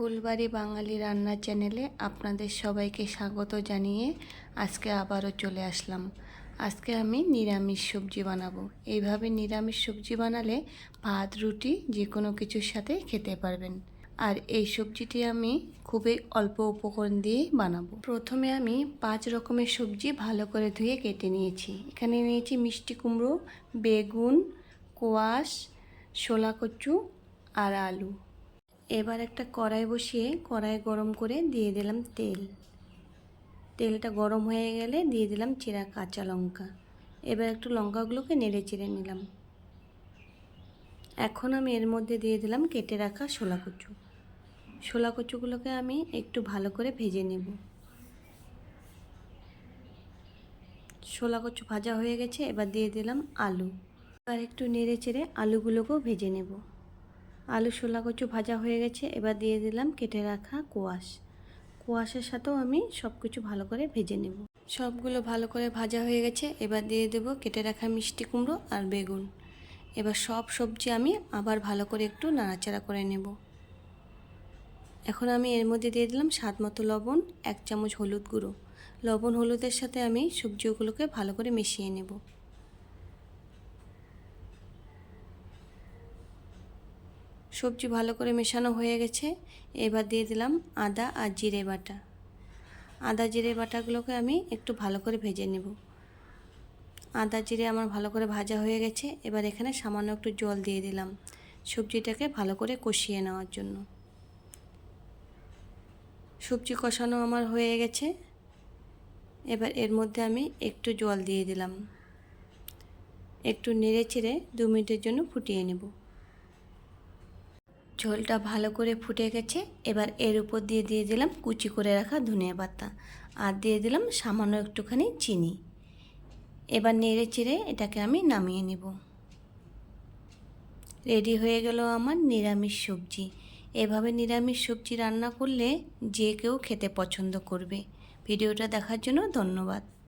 ফুলবাড়ি বাঙালি রান্না চ্যানেলে আপনাদের সবাইকে স্বাগত জানিয়ে আজকে আবারও চলে আসলাম। আজকে আমি নিরামিষ সবজি বানাবো। এইভাবে নিরামিষ সবজি বানালে ভাত রুটি যে কোনো কিছুর সাথে খেতে পারবেন। আর এই সবজিটি আমি খুবই অল্প উপকরণ দিয়ে বানাবো। প্রথমে আমি 5 রকমের সবজি ভালো করে ধুয়ে কেটে নিয়েছি। এখানে নিয়েছি মিষ্টি কুমড়ো, বেগুন, কোয়াশ, শোলা কচু আর আলু। এবার একটা কড়াই বসিয়ে কড়াই গরম করে দিয়ে দিলাম তেল। তেলটা গরম হয়ে গেলে দিয়ে দিলাম চিরা কাঁচা লঙ্কা। এবার একটু লঙ্কাগুলোকে নেড়ে চেড়ে নিলাম। এখন আমি এর মধ্যে দিয়ে দিলাম কেটে রাখা শোলা কচু। শোলা কচুগুলোকে আমি একটু ভালো করে ভেজে নেব। শোলা কচু ভাজা হয়ে গেছে, এবার দিয়ে দিলাম আলু। এবার একটু নেড়ে চেড়ে আলুগুলোকেও ভেজে নেব। আলু শোলা কচু ভাজা হয়ে গেছে, এবার দিয়ে দিলাম কেটে রাখা কোয়াশ। কোয়াশের সাথেও আমি সব কিছু ভালো করে ভেজে নেব। সবগুলো ভালো করে ভাজা হয়ে গেছে, এবার দিয়ে দেব কেটে রাখা মিষ্টি কুমড়ো আর বেগুন। এবার সব সবজি আমি আবার ভালো করে একটু নাড়াচাড়া করে নেব। এখন আমি এর মধ্যে দিয়ে দিলাম স্বাদ মতো লবণ, 1 চামচ হলুদ গুঁড়ো। লবণ হলুদের সাথে আমি সবজিগুলোকে ভালো করে মিশিয়ে নেব। সবজি ভালো করে মেশানো হয়ে গেছে, এবার দিয়ে দিলাম আদা আর জিরে বাটা। আদা জিরে বাটাগুলোকে আমি একটু ভালো করে ভেজে নেব। আদা জিরে আমার ভালো করে ভাজা হয়ে গেছে, এবার এখানে সামান্য একটু জল দিয়ে দিলাম সবজিটাকে ভালো করে কষিয়ে নেওয়ার জন্য। সবজি কষানো আমার হয়ে গেছে, এবার এর মধ্যে আমি একটু জল দিয়ে দিলাম। একটু নেড়ে চেড়ে 2 মিনিটের জন্য ফুটিয়ে নেব। ঝোলটা ভালো করে ফুটে গেছে, এবার এর উপর দিয়ে দিলাম কুচি করে রাখা ধনিয়া পাতা আর দিয়ে দিলাম সামান্য একটুখানি চিনি। এবার নেড়ে চেড়ে এটাকে আমি নামিয়ে নেব। রেডি হয়ে গেল আমার নিরামিষ সবজি। এভাবে নিরামিষ সবজি রান্না করলে যে কেউ খেতে পছন্দ করবে। ভিডিওটা দেখার জন্য ধন্যবাদ।